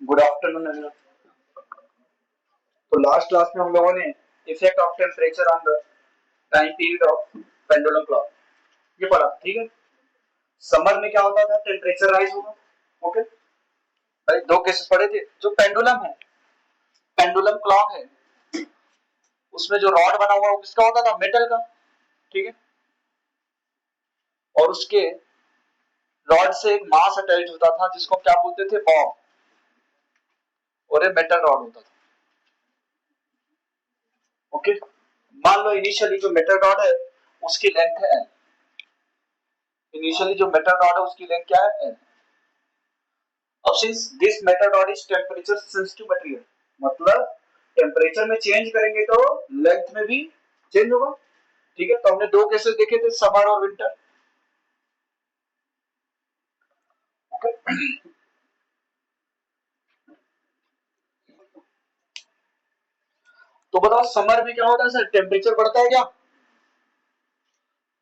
Good afternoon everyone. तो last class में हम लोगों ने effect of temperature on the time period of pendulum clock ये पढ़ा, ठीक है। समर में क्या होता था, टेम्परेचर राइज होगा। ओके भाई, दो केसेस पढ़े थे। जो पेंडुलम है, पेंडुलम क्लॉक है, उसमें जो रॉड बना हुआ वो किसका होता था, मेटल का, ठीक है। और उसके रॉड से एक मास अटैच होता था जिसको क्या बोलते थे, बॉब, और ये मेटल रॉड होता था। ओके, मान लो इनिशियली जो मेटल रॉड है उसकी लेंथ है एल। इनिशियली जो मेटल रॉड है उसकी लेंथ क्या है, एल। अब since this metal rod is temperature sensitive material, मतलब टेम्परेचर में चेंज करेंगे तो लेंथ में भी चेंज होगा, ठीक है। तो हमने दो केसेस देखे थे, समर और विंटर। ओके, तो बताओ समर में क्या होता है सर, टेम्परेचर बढ़ता है क्या,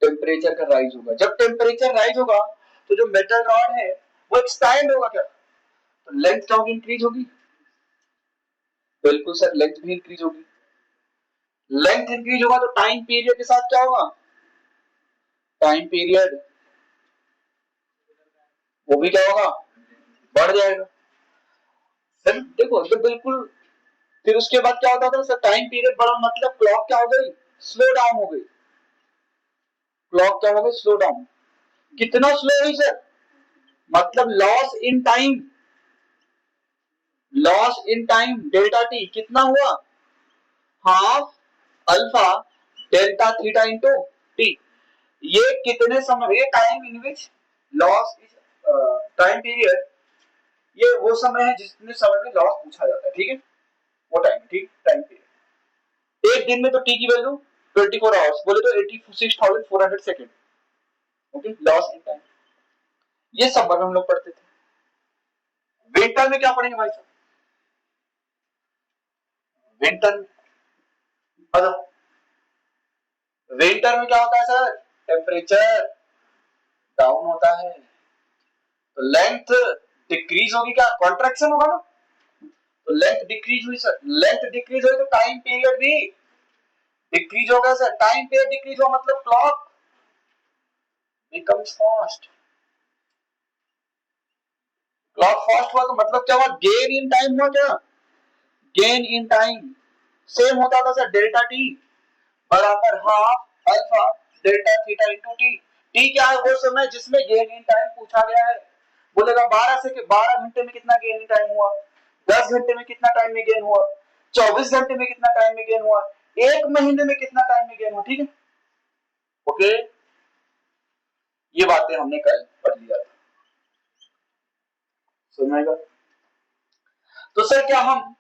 टेम्परेचर का राइज होगा। जब टेम्परेचर राइज होगा तो जो मेटल रॉड है वो एक्सपैंड होगा क्या, तो लेंथ क्या होगी, इंक्रीज होगी। बिल्कुल सर, लेंथ भी इंक्रीज होगी। लेंथ इंक्रीज होगा तो टाइम पीरियड के साथ क्या होगा, टाइम पीरियड वो भी क्या होगा, बढ़ जाएगा। फिर देखो तो बिल्कुल, फिर उसके बाद क्या होता था सर, टाइम पीरियड बढ़ा मतलब क्लॉक क्या हो गई, स्लो डाउन हो गई। क्लॉक क्या हो गई, स्लो डाउन। कितना स्लो हुई सर, मतलब loss in time, loss in time delta T कितना हुआ, half alpha delta theta into T. ये कितने समय, ये time in which loss is time period, ये वो समय है जितने समय में लॉस पूछा जाता है, ठीक है। वो टाइम, ठीक, टाइम पीरियड। एक दिन में तो टी की वैल्यू 24 आवर्स, बोले तो 86,400 second. Okay, loss in time, ये सब हम लोग पढ़ते थे। विंटर में क्या पढ़ेंगे भाई साहब, विंटर, मतलब विंटर में क्या होता है सर, टेम्परेचर डाउन होता है, तो लेंथ डिक्रीज होगी, क्या कॉन्ट्रैक्शन होगा ना, तो लेंथ डिक्रीज हुई सर। लेंथ डिक्रीज हुई तो टाइम पीरियड भी डिक्रीज होगा सर। टाइम पीरियड डिक्रीज हुआ मतलब clock becomes fast. Clock fast हुआ तो मतलब क्या हुआ, गेन इन टाइम हुआ क्या, गेन इन टाइम सेम होता था सर, डेल्टा टी बराबर half alpha delta theta into T. T क्या है, वो समय जिसमें गेन इन टाइम पूछा गया है। बोलेगा 12 घंटे में कितना गेन इन टाइम हुआ, 10 घंटे में कितना टाइम में गेन हुआ, 24 घंटे में कितना टाइम में गेन हुआ, एक महीने में कितना टाइम में गेन हुआ, ठीक है। ओके, ये बातें हमने कल पढ़ लिया था, सुनाएगा। तो सर क्या हम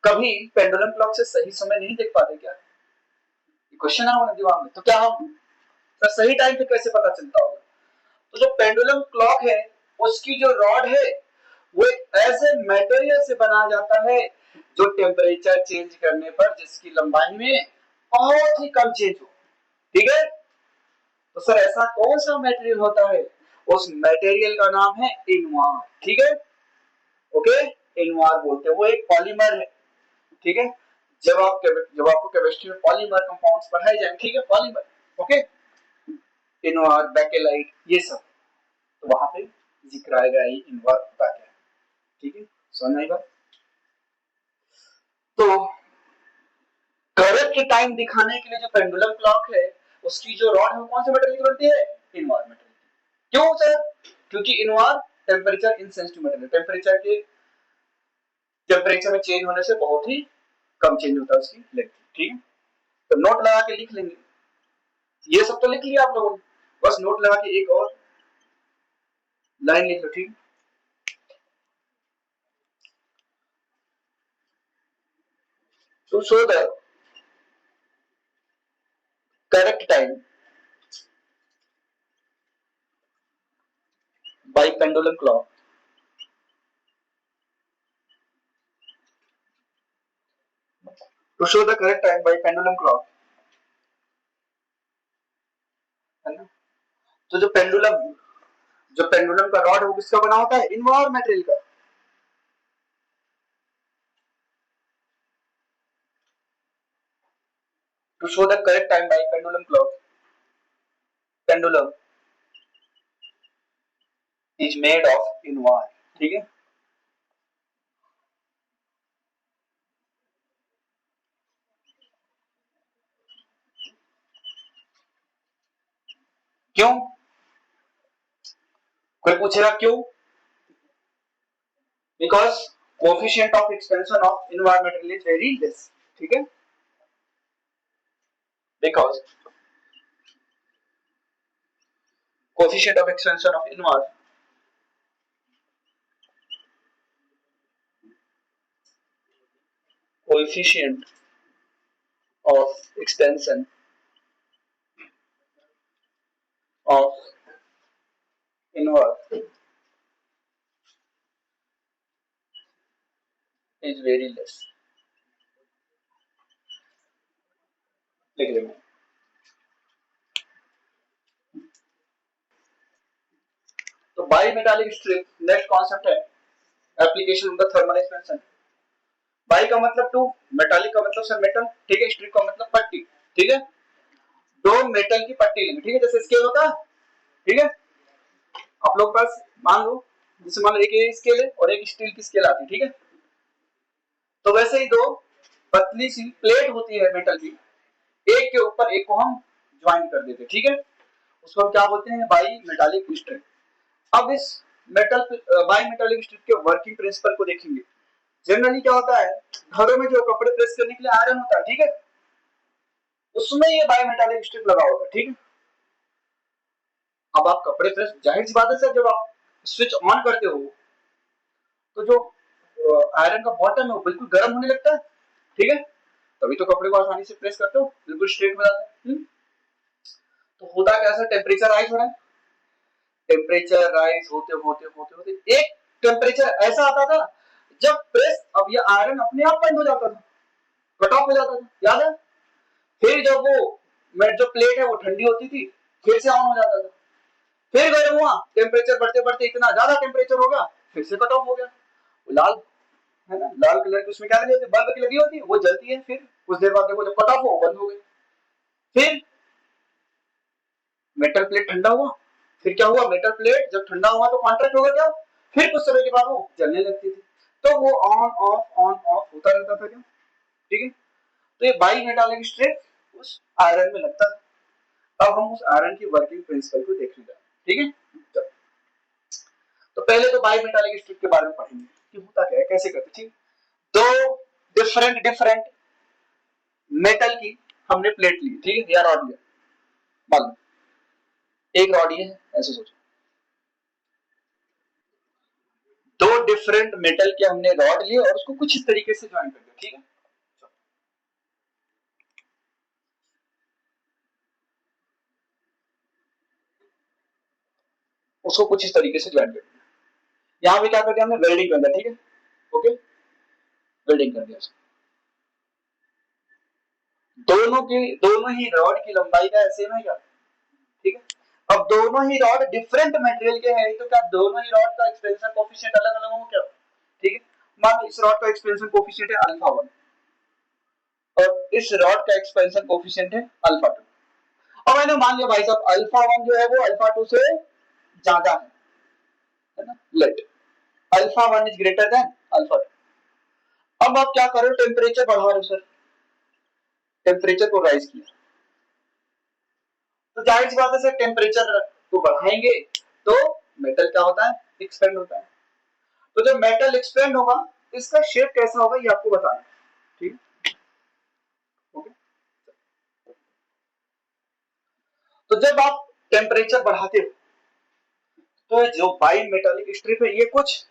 कभी पेंडुलम क्लॉक से सही समय नहीं देख पाते क्या, क्वेश्चन है हमारे दिमाग में। तो क्या हम सर सही टाइम पे कैसे पता चलता होगा, तो जो पेंडुलम क्लॉक है उसकी जो रॉड है वो एक ऐसे मटेरियल से बनाया जाता है जो टेम्परेचर चेंज करने पर जिसकी लंबाई में बहुत ही कम चेंज हो, ठीक है। तो सर ऐसा कौन सा मटेरियल होता है, उस मटेरियल का नाम है इनवार, ठीक है। ओके, इनवार बोलते हैं, वो एक पॉलीमर है, ठीक है। जब आपको केमिस्ट्री में पॉलीमर कंपाउंड्स पढ़ाए जाएंगे, ठीक है, पॉलीमर, ओके, इनवार बेकेलाइट ये सब, तो वहां पे जिक्र आएगा ये इनवार होता क्या है, ठीक है, समझ आएगा। तो करेक्ट टाइम दिखाने के लिए जो पेंडुलम क्लॉक है उसकी जो रॉड है वो कौन से मेटेरियल की बनती है, इनवार मेटेरियल। क्यों सर, क्योंकि Invar temperature insensitive material, temperature में चेंज होने से बहुत ही कम चेंज होता है उसकी लेंथ, ठीक है। तो नोट लगा के लिख लेंगे, ये सब तो लिख लिया आप लोगों ने, बस नोट लगा के एक और लाइन लिख लो, ठीक। तो show the correct time by pendulum clock, to show the correct time by pendulum clock, है ना। तो जो पेंडुलम का रॉड है वो किसका बना होता है, इनवार मटेरियल का, to show the correct time by pendulum clock. Pendulum is made of invar. ठीक है, क्यों? कोई पूछेगा क्यों? Because coefficient of expansion of invar material is very less. ठीक है, because coefficient of expansion of invar coefficient of expansion of invar is very less. लिख लेंगे। तो bimetallic strip next concept है application of the thermal expansion. Bi का मतलब to, metallic का मतलब सर मेटल, ठीक है, स्ट्रिप का मतलब पट्टी, ठीक है, दो मेटल की पट्टी लेंगे, ठीक है, जैसे स्केल होता है, ठीक है, आप लोग पास मान लो, जैसे मान लो एक स्केल है और एक स्टील की स्केल आती है, ठीक है, तो वैसे ही दो पतली सी प्लेट होती है मेटल की, एक के ऊपर एक को हम ज्वाइन कर देते हैं, ठीक है, उसको हम क्या बोलते हैं, बाई मेटालिक स्ट्रिप। अब इस मेटल बाई मेटालिक स्ट्रिप के वर्किंग प्रिंसिपल को देखेंगे। जनरली क्या होता है, घरों में जो कपड़े प्रेस करने के लिए आयरन होता है, ठीक है, उसमें ये बाई मेटालिक स्ट्रिप लगा होगा, ठीक है। अब आप कपड़े प्रेस, जाहिर सी बात है सर, जब आप स्विच ऑन करते हो तो जो आयरन का बॉटम है वो बिल्कुल गर्म होने लगता है, ठीक है, तभी तो कपड़े को आसानी से प्रेस करते हो, बिल्कुल स्ट्रेट हो जाता है। तो होता क्या, सर टेम्परेचर राइज हो रहा है, टेम्परेचर राइज होते होते होते होते एक टेम्परेचर ऐसा आता था जब प्रेस, अब ये आयरन अपने आप बंद हो जाता था, कट ऑफ हो जाता था, याद है। फिर जब वो जो प्लेट है वो ठंडी होती थी, फिर से ऑन हो जाता था, फिर गर्म हुआ, टेम्परेचर बढ़ते बढ़ते इतना ज्यादा टेम्परेचर होगा, फिर से कट ऑफ हो गया। लाल है ना, लाल कलर की उसमें क्या लगी होती है, बल्ब की लगी होती है, वो जलती है, फिर कुछ देर बाद देखो जब कट ऑफ हो बंद हो गई। फिर मेटल प्लेट ठंडा हुआ, फिर क्या हुआ, मेटल प्लेट जब ठंडा हुआ तो कॉन्ट्रैक्ट होगा क्या, फिर कुछ समय के बाद वो जलने लगती थी, तो वो ऑन ऑफ होता रहता था क्या, ठीक है। तो ये बाई मेटालिक स्ट्रिप उस आयरन में लगता है। अब हम उस आयरन की वर्किंग प्रिंसिपल को देख लेंगे, ठीक है। तो पहले तो बाई मेटालिक स्ट्रिप के बारे में पढ़ेंगे कि होता क्या है, कैसे करते, ठीक। दो डिफरेंट डिफरेंट मेटल की हमने प्लेट ली, ठीक है, या रॉड लिया, मान लो एक रॉड ये है, ऐसे सोचो, दो डिफरेंट मेटल के हमने रॉड लिए और उसको कुछ इस तरीके से ज्वाइन कर दिया, ठीक है। उसको कुछ इस तरीके से ज्वाइन कर दिया, यहां पे क्या कर दिया हमने, वेल्डिंग कर दिया, ठीक है, ओके, वेल्डिंग कर दिया। दोनों ही रॉड की लंबाई का सेम है क्या, ठीक है। अब दोनों ही रॉड डिफरेंट मटेरियल के हैं, तो क्या दोनों ही रॉड का एक्सपेंशन कोएफिशिएंट अलग अलग हो क्या, ठीक है। मान लो इस रॉड का एक्सपेंशन कोएफिशिएंट है अल्फा 1 और इस रॉड का एक्सपेंशन कोएफिशिएंट है अल्फा 2। अब मैंने मान लिया भाई साहब अल्फा 1 जो है वो अल्फा 2 से ज्यादा है ना, let alpha 1 is greater then alpha 2। अब आप क्या कर रहे हो, टेम्परेचर बढ़ा रहे हो सर, टेम्परेचर को राइज किया, तो जाहिर सी बात है सर टेम्परेचर को बढ़ाएंगे तो मेटल क्या होता है, एक्सपेंड होता है। तो जब मेटल एक्सपेंड होगा इसका शेप कैसा होगा ये आपको बताना है, ठीक, ओके। तो जब आप टेम्परेचर बढ़ाते हो तो जो बाई मेटालिक स्ट्रिप है ये कुछ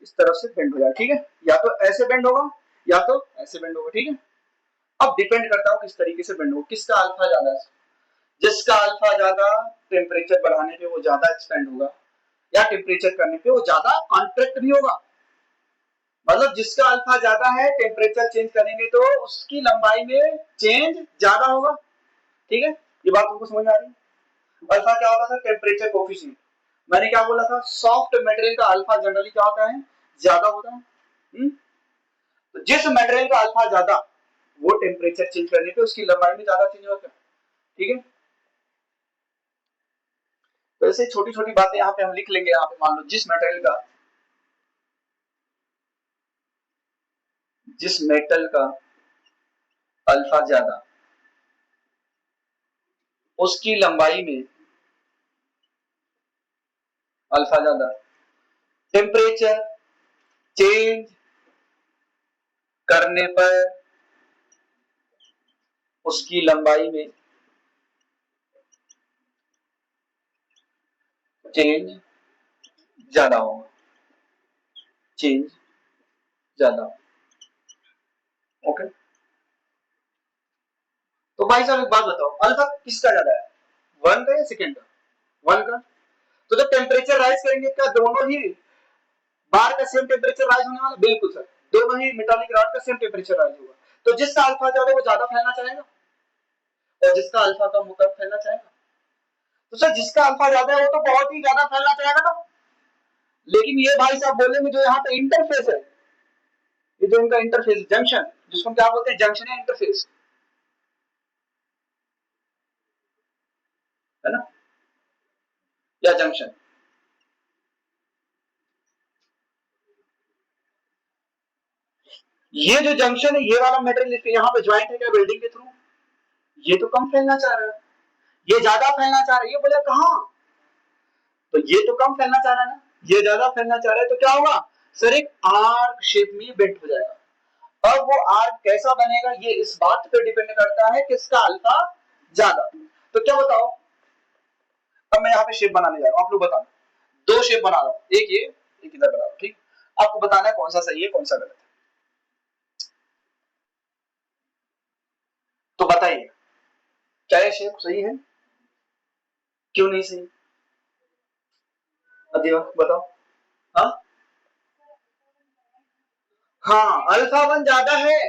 इस तरफ से बेंड हो जाए, ठीक है, या तो ऐसे बेंड होगा या तो ऐसे बेंड होगा, ठीक है। अब डिपेंड करता है किस तरीके से बेंड होगा, किसका अल्फा ज्यादा है, जिसका अल्फा ज्यादा टेम्परेचर बढ़ाने पे वो ज्यादा एक्सपेंड होगा या टेम्परेचर करने पे वो ज्यादा कॉन्ट्रैक्ट भी होगा। मतलब जिसका अल्फा ज्यादा है टेम्परेचर चेंज करेंगे तो उसकी लंबाई में चेंज ज्यादा होगा, ठीक है, ये बात तुमको समझ आ रही है। अल्फा क्या होता था, टेम्परेचर कोएफिशिएंट, मैंने क्या बोला था, सॉफ्ट मटेरियल का अल्फा जनरली क्या होता है, ज्यादा होता है। तो जिस मटेरियल का अल्फा ज्यादा वो टेम्परेचर चेंज करने पे उसकी लंबाई में ज्यादा चेंज होगा। ठीक है, तो ऐसे छोटी छोटी बातें यहाँ पे हम लिख लेंगे। यहाँ पे मान लो जिस मेटल का अल्फा ज्यादा, उसकी लंबाई में अल्फा ज्यादा, टेम्परेचर चेंज करने पर उसकी लंबाई में चेंज ज्यादा होगा, चेंज ज्यादा। ओके, तो भाई साहब एक बात बताओ, अल्फा किसका ज्यादा है, 1 का या सेकेंड का? 1 का। तो जब टेम्परेचर राइज करेंगे क्या दोनों ही बार का सेम टेम्परेचर राइज होने वाला? बिल्कुल सर, दोनों ही मेटालिक रॉड का सेम टेम्परेचर राइज होगा। तो जिसका अल्फा ज्यादा है वो ज्यादा फैलना चाहेगा, और जिसका अल्फा कम वो कम फैलना चाहेगा। तो सर जिसका अल्फा ज्यादा है वो तो बहुत ही ज्यादा फैलना चाहेगा ना। लेकिन ये भाई साहब बोलेंगे जो यहाँ पे इंटरफेस है, ये जो इनका इंटरफेस जंक्शन, जिसको हम क्या बोलते हैं, जंक्शन है इंटरफेस, है ना, या जंक्शन। ये जो जंक्शन है, ये वाला मेटेरियल यहाँ पे ज्वाइंट है क्या वेल्डिंग के थ्रू, ये तो कम फैलना चाह रहा है, ये ज्यादा फैलना चाह रहा है। ये बोले कहां, तो ये तो कम फैलना चाह रहा है ना, ये ज्यादा फैलना चाह रहा है, तो क्या होगा सर, एक आर्क शेप में बेंट हो जाएगा। अब वो आर्क कैसा बनेगा ये इस बात पे डिपेंड करता है किसका अल्फा ज्यादा। तो क्या बताओ, अब मैं यहाँ पे शेप बनाने जा रहा हूँ, आप लोग बताना, 2 शेप बना रहा हूँ, एक ये एक इधर बना रहा हूँ। ठीक, आपको बताना है कौन सा सही है कौन सा गलत है। तो बताइए क्या ये शेप सही है, क्यों नहीं सही, अदिवा बताओ। हाँ हाँ, अल्फा 1 ज्यादा है,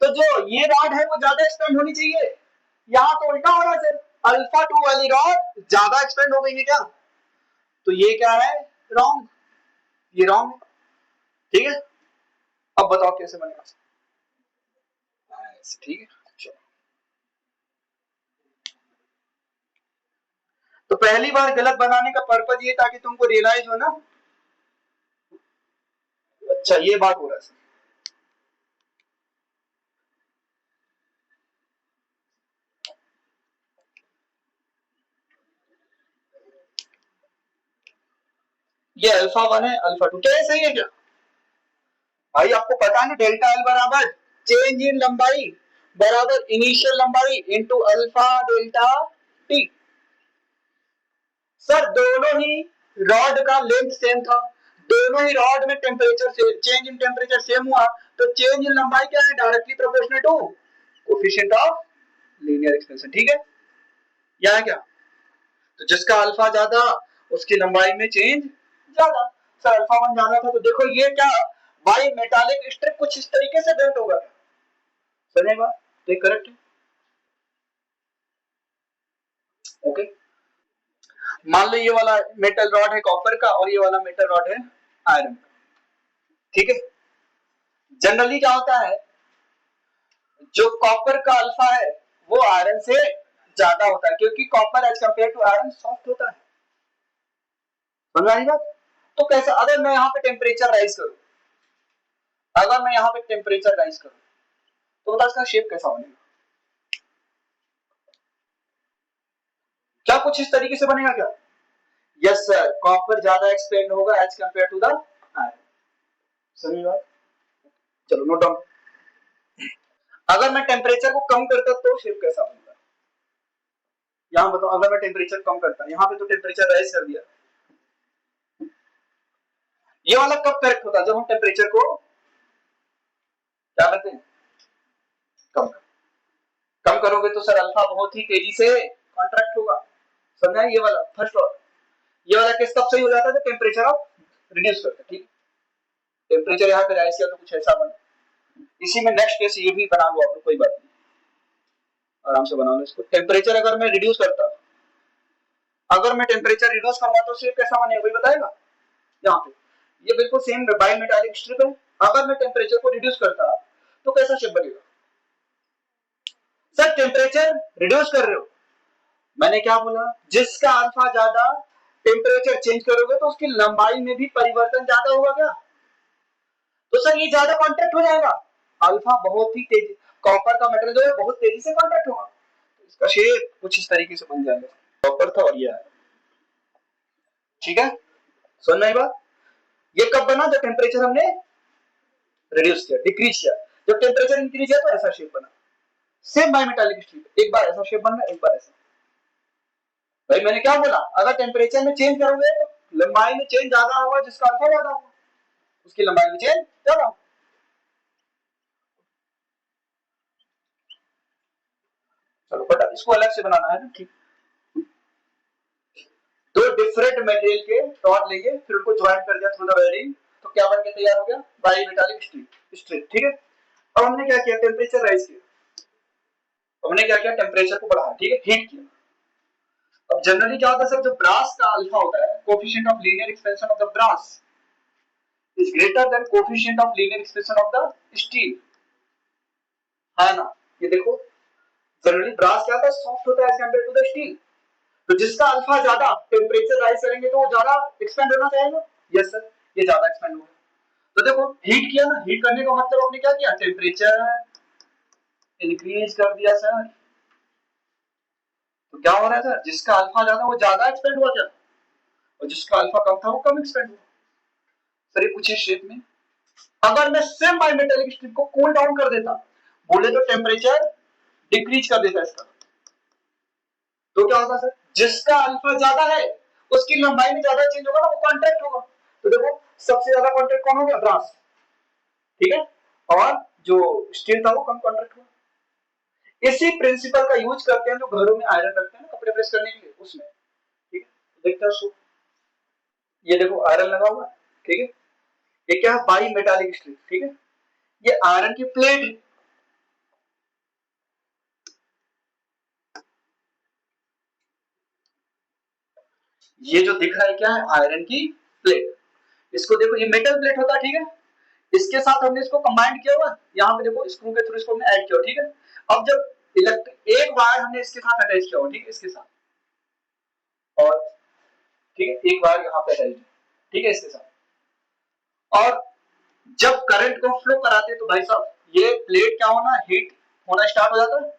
तो जो ये रॉड है वो ज्यादा एक्सपेंड होनी चाहिए। यहाँ तो उल्टा हो रहा है सर, अल्फा 2 वाली रॉड ज्यादा एक्सपेंड हो गई है क्या, तो ये क्या है, रॉन्ग, ये रॉन्ग है। ठीक है, अब बताओ कैसे बनेगा। ठीक है, चलो। तो पहली बार गलत बनाने का पर्पज ये ताकि तुमको रियलाइज हो ना, अच्छा ये बात हो रहा है। ये अल्फा 1 है, अल्फा 2 क्या सही है क्या भाई? आपको पता है डेल्टा एल बराबर चेंज इन लंबाई बराबर इनिशियल लंबाई into alpha delta T. Sir दोनों ही रॉड का लेंथ सेम था, दोनों ही रॉड में टेम्परेचर से चेंज इन टेम्परेचर सेम हुआ, तो चेंज इन लंबाई क्या है, directly proportional to coefficient of linear expansion. ठीक है, यह है क्या, तो जिसका अल्फा ज्यादा उसकी लंबाई में चेंज ज्यादा। सर अल्फा 1 ज्यादा था, तो देखो ये क्या, बाई मेटालिक स्ट्रिप कुछ इस तरीके से बेंट होगा, सुनेगा तो ये करेक्ट है। ओके, मान लो ये वाला मेटल रॉड है कॉपर का और ये वाला मेटल रॉड है आयरन का। ठीक है, जनरली क्या होता है, जो कॉपर का अल्फा है वो आयरन से ज्यादा होता है, क्योंकि copper as compare to iron soft होता है। समझ आई बात? तो कैसा, अगर मैं यहाँ पे टेम्परेचर राइज करूं, अगर मैं यहाँ पे टेम्परेचर राइज करूं तो बता इसका शेप कैसा बनेगा, क्या कुछ इस तरीके से बनेगा क्या? यस सर, कॉपर ज्यादा एक्सपेंड होगा as compare to the iron. समझ बात, चलो नोट डाउन। अगर मैं टेम्परेचर को कम करता तो शेप कैसा बनेगा, यहाँ बताओ, अगर मैं टेम्परेचर कम करता, यहाँ पे तो टेम्परेचर राइज कर दिया, ये वाला कब करेक्ट होता, जब हम टेम्परेचर को क्या करते हैं, कम कर, कम करोगे तो सर अल्फा बहुत ही तेजी से कॉन्ट्रैक्ट होगा। समझा, ये वाला फर्स्ट ऑर्डर, ये वाला केस तब सही हो जाता है जब टेम्परेचर आप रिड्यूस करते हैं। ठीक, टेम्परेचर यहाँ पे राइज किया तो कुछ ऐसा बना, इसी में नेक्स्ट केस ये भी बना लो आप, कोई बात नहीं, आराम से बना लो इसको। टेम्परेचर अगर मैं रिड्यूस करता, अगर मैं टेम्परेचर रिड्यूस करवा तो शेप कैसा बनेगा कोई बताएगा? यहाँ पे ये बिल्कुल सेम बाई मेटालिक स्ट्रिप है, अगर मैं टेम्परेचर को रिड्यूस करता तो कैसा शेप बनेगा? सर टेम्परेचर रिड्यूस कर रहे हो, मैंने क्या बोला, जिसका अल्फा ज्यादा टेम्परेचर चेंज करोगे तो उसकी लंबाई में भी परिवर्तन ज्यादा होगा क्या? तो सर ये ज्यादा कांटेक्ट हो जाएगा, अल्फा बहुत ही तेजी, कॉपर का मेटल जो है बहुत तेजी से कांटेक्ट होगा, तो इसका शेप कुछ इस तरीके से बन जाएगा, कॉपर था और ये है, ठीक है, सुन रहे बात? ये कब बना, जब टेम्परेचर हमने रिड्यूस किया, डिक्रीज किया, जब टेम्परेचर इंक्रीज किया तो ऐसा शेप बना, सेम बाई मेटालिक स्ट्रिप, एक बार ऐसा शेप बनना, एक बार ऐसा। भाई मैंने क्या बोला, अगर टेम्परेचर में चेंज करोगे तो लंबाई में चेंज ज्यादा होगा, जिसका अल्फा ज्यादा होगा उसकी लंबाई में चेंज ज्यादा होगा। चलो बट इसको अलग से बनाना है ना, ठीक, दो डिफरेंट मटेरियल के रॉड लेंगे, फिर उनको ज्वाइन कर दिया थ्रू द वेल्डिंग, तो क्या बन के तैयार हो गया, बाई मेटालिक स्ट्रिप, ठीक है। अब हमने क्या किया, टेम्परेचर राइज किया, हमने क्या किया, टेम्परेचर को बढ़ाया, ठीक है, हीट किया। अब जनरली क्या होता है सर, जो ब्रास का अल्फा होता है, coefficient of linear expansion of the brass is greater than coefficient of linear expansion of the steel, है ना? ये देखो, जनरली ब्रास क्या होता है, सॉफ्ट होता है as compare to the steel, तो जिसका अल्फा ज्यादा टेम्परेचर राइज करेंगे तो वो ज्यादा एक्सपेंड होना चाहेगा, यस सर, ये ज्यादा एक्सपेंड होगा। तो देखो हीट किया ना, हीट करने का मतलब आपने क्या किया, टेम्परेचर इंक्रीज कर दिया सर, तो क्या हो रहा है सर, जिसका अल्फा ज्यादा वो ज्यादा एक्सपेंड हुआ क्या, और जिसका अल्फा कम था वो कम एक्सपेंड हुआ। सर ये कुछ शेप में, अगर मैं सेम बाई मेटालिक स्ट्रिप को कूल डाउन कर देता, बोले तो टेम्परेचर डिक्रीज कर देता इसका, तो क्या होता सर, जिसका अल्फा ज्यादा है उसकी लंबाई में ज्यादा चेंज होगा ना, वो कांटेक्ट होगा, तो देखो सबसे ज्यादा कांटेक्ट कौन हो गया, ब्रास, ठीक है, और जो स्टील था वो कम कांटेक्ट हुआ। इसी प्रिंसिपल का यूज करते हैं जो घरों में आयरन रखते हैं कपड़े प्रेस करने के लिए, उसमें, ठीक है, देखते हैं उसको, ये देखो आयरन लगा हुआ है, ठीक है, ये क्या है, बाई मेटालिक स्ट्रिप, ठीक है, ये आयरन की प्लेट है, ये जो दिख रहा है क्या है, आयरन की प्लेट, इसको देखो ये मेटल प्लेट होता है, ठीक है, इसके साथ हमने इसको कंबाइंड किया हुआ, यहाँ पे देखो स्क्रू के थ्रू इसको हमने ऐड किया, ठीक है। अब जब इलेक्ट्रिक एक वायर हमने इसके साथ अटैच किया हो, ठीक है, इसके साथ, और ठीक है एक वायर यहाँ पे अटैच, ठीक है, इसके साथ, और जब करंट को फ्लो कराते हैं तो भाई साहब ये प्लेट क्या होना, हीट होना स्टार्ट हो जाता है,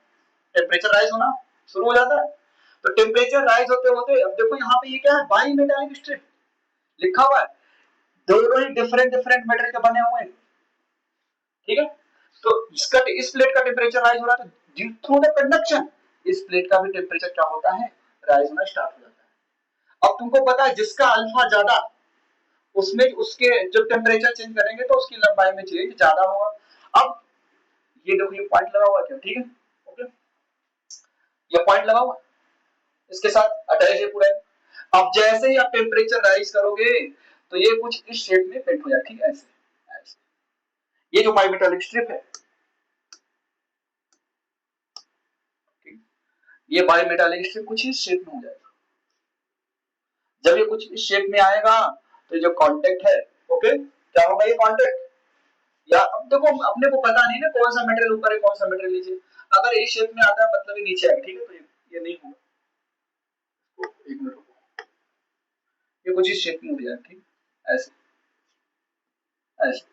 टेम्परेचर राइज होना शुरू हो जाता है, तो टेम्परेचर राइज होते होते अब देखो यहाँ पे ये क्या है, बाई मेटालिक स्ट्रिप लिखा हुआ है, दोनों ही डिफरेंट डिफरेंट मेटेरियल के बने हुए हैं, ठीक है, तो इसका इस प्लेट का टेम्परेचर राइज हो रहा है, तो ड्यू थ्रू द कंडक्शन इस प्लेट का भी टेम्परेचर क्या होता है, राइज होना स्टार्ट हो जाता है। अब तुमको पता है जिसका अल्फा ज्यादा, उसमें उसके जब टेम्परेचर चेंज करेंगे तो उसकी लंबाई में चेंज ज्यादा होगा। अब ये देखो ये पॉइंट लगा हुआ है क्या, ठीक है, ओके, ये पॉइंट लगा हुआ इसके साथ अटैच है पूरा, अब जैसे ही आप टेम्परेचर राइज करोगे तो ये कुछ इस शेप में बेंड हो जाए, ठीक है, ऐसे, ऐसे, ये जो बाइमेटालिक स्ट्रिप है, ये बायोमेटालिक स्ट्रिप कुछ इस शेप में हो जाएगा, जब ये कुछ इस शेप में आएगा तो जो कांटेक्ट है, ओके, क्या होगा ये कांटेक्ट, या अब देखो अपने को पता नहीं ना कौन सा मटेरियल ऊपर है कौन सा मटेरियल नीचे, अगर इस शेप में आता है मतलब ये नीचे है, ठीक है, तो ये नहीं होगा, तो एक मिनट रुको, ये कुछ इस शेप में हो जाएगा, ठीक, ऐसे, ऐसे,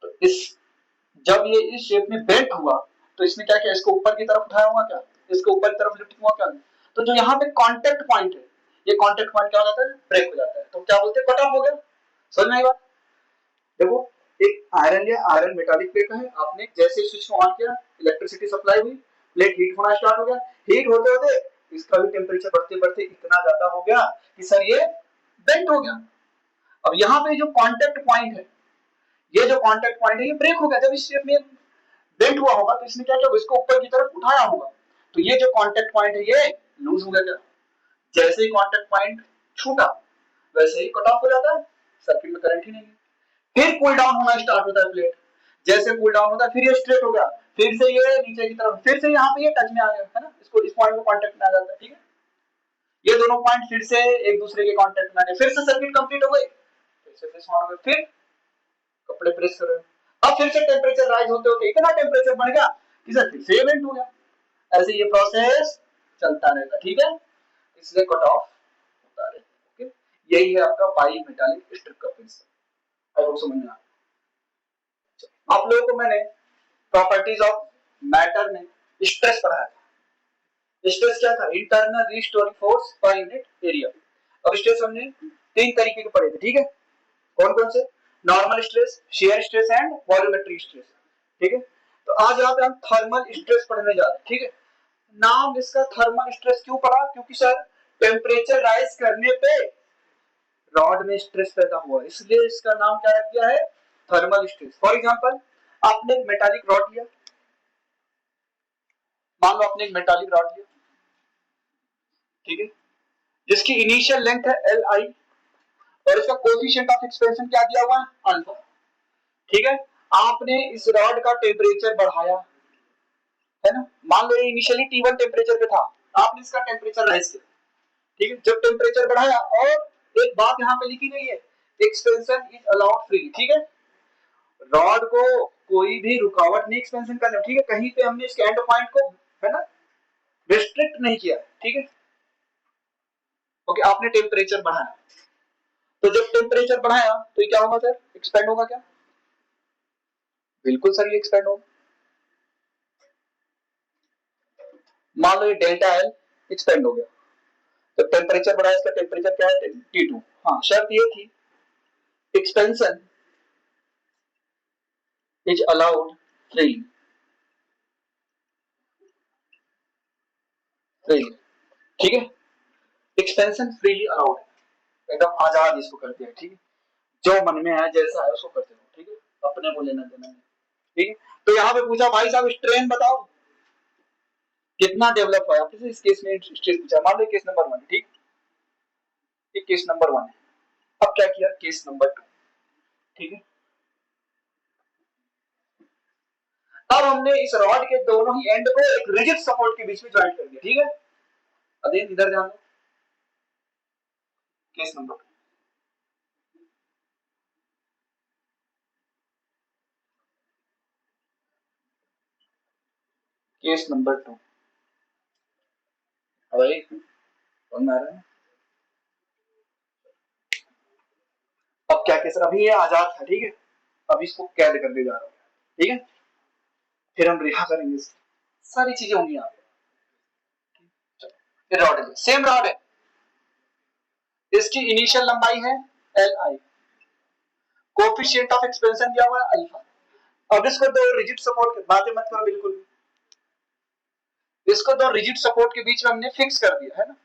तो इस जब ये इस शेप में बेंट हुआ तो इसने क्या किया, इसको ऊपर की तरफ उठाया हुआ क्या, इसको ऊपर की तरफ लिफ्ट हुआ क्या, तो जो यहाँ पे कांटेक्ट पॉइंट है, ये कांटेक्ट पॉइंट क्या हो जाता है, ब्रेक हो जाता है, तो क्या बोलते हैं, कट ऑफ हो गया, समझ में आई बात? देखो एक आयरन या आयरन मेटालिक प्लेट है, आपने जैसे स्विच को ऑन किया इलेक्ट्रिसिटी सप्लाई हुई, प्लेट हीट होना स्टार्ट हो गया, हीट होते होते इसका भी टेम्परेचर बढ़ते बढ़ते इतना ज्यादा हो गया कि सर ये बेंट हो गया। अब यहाँ पे जो कांटेक्ट पॉइंट है, ये जो कांटेक्ट पॉइंट है ये ब्रेक हो गया, जब इस शेप में बेंट हुआ होगा तो इसने क्या किया, इसको ऊपर की तरफ उठाया होगा, तो ये जो कांटेक्ट पॉइंट है ये लूज हो गया क्या, जैसे ही कांटेक्ट पॉइंट छूटा वैसे ही कट ऑफ हो जाता है, सर्किट में करंट ही नहीं है, फिर कूल डाउन होना स्टार्ट होता है प्लेट, जैसे कूल डाउन होता है फिर ये स्ट्रेट हो गया, फिर से ये नीचे की तरफ, फिर से यहाँ पे ये टच में आ गया, है ना, इसको इस पॉइंट को कांटेक्ट में आ जाता है, ठीक है, ये दोनों पॉइंट फिर से एक दूसरे के कांटेक्ट में आ गए, फिर से सर्किट कंप्लीट हो गई, फिर से ऑन हो गए, फिर कपड़े प्रेस कर रहे हैं, अब फिर से टेम्परेचर राइज होते होते इतना टेम्परेचर बढ़ गया फिलामेंट हो गया। ऐसे ये प्रोसेस चलता रहेगा, ठीक है, इसलिए कट ऑफ होता रहेगा। ओके, यही है आपका बाई मेटालिक स्ट्रिप का प्रिंसिपल। आई होप समझ में आ गया। आप लोगों को मैंने प्रॉपर्टीज ऑफ मैटर में स्ट्रेस पढ़ाया था। स्ट्रेस क्या था? Internal restoring force per unit area. अब स्ट्रेस हमने तीन तरीके के पढ़े थे, ठीक है, कौन कौन से? Normal stress, shear stress and volumetric stress, ठीक है। तो आज यहाँ पे हम थर्मल स्ट्रेस पढ़ने जा रहे हैं, ठीक है। नाम इसका थर्मल स्ट्रेस क्यों पड़ा? क्योंकि सर टेम्परेचर राइज करने पे रॉड में स्ट्रेस पैदा हुआ, इसलिए इसका नाम क्या रख दिया है? Thermal stress. फॉर एग्जांपल, आपने एक मेटालिक रॉड लिया, मान लो आपने एक मेटालिक रॉड लिया, ठीक है, जिसकी इनिशियल लेंथ है एल आई और इसका कोएफिशिएंट ऑफ एक्सपेंशन क्या दिया हुआ है? अल्फा, ठीक है। आपने इस रॉड का टेम्परेचर बढ़ाया, है ना, मान लो ये इनिशियली T1 टेम्परेचर पे था, आपने इसका टेम्परेचर राइज किया, ठीक है। जब टेम्परेचर बढ़ाया, और एक बात यहाँ पे लिखी गई है, एक्सपेंशन इज अलाउड फ्री, ठीक है। रॉड को कोई भी रुकावट नहीं एक्सपेंशन करने, ठीक है, कहीं पे हमने इसके एंड पॉइंट को, है ना, रिस्ट्रिक्ट नहीं किया, ठीक है। ओके, आपने टेम्परेचर बढ़ाया, तो जब टेम्परेचर बढ़ाया तो ये क्या होगा सर? एक्सपेंड होगा क्या? बिल्कुल सर, ये एक्सपेंड होगा। मान लो ये डेल्टा एल एक्सपेंड हो गया, तो टेम्परेचर बढ़ाया, इसका टेम्परेचर क्या है? T2। हाँ, शर्त ये थी एक्सपेंशन इज अलाउड फ्री, ठीक है। एक्सपेंशन फ्रीली अलाउड है, एकदम आजाद इसको करते हैं, ठीक है, जो मन में है जैसा है उसको करते हो, ठीक है, अपने को लेना देना नहीं, ठीक है। तो यहाँ पे पूछा भाई साहब स्ट्रेन बताओ कितना डेवलप हुआ, आपसे इस केस में स्ट्रेन पूछा, मान लो केस नंबर 1, ठीक, ये केस नंबर 1 है। अब क्या किया? केस नंबर 2, ठीक है। अब हमने इस रॉड के दोनों ही एंड को एक रिजिड सपोर्ट के बीच में ज्वाइन कर दिया, ठीक है। अध्ययन इधर ध्यान दो, केस नंबर 2, केस नंबर 2, भाई समझ आ रहा है? अब क्या केस, अभी ये आजाद था, ठीक है, अब इसको कैद करने जा रहा हूं, ठीक है, फिर हम रिहा करेंगे, सारी चीजें होंगी यहाँ पे। रॉड है, सेम रॉड है, इसकी इनिशियल लंबाई है L I, coefficient of expansion दिया हुआ है अल्फा। अब इसको दो रिजिड सपोर्ट, बातें मत करो बिल्कुल भी, इसको दो रिजिड सपोर्ट के बीच में हमने फिक्स कर दिया, है ना,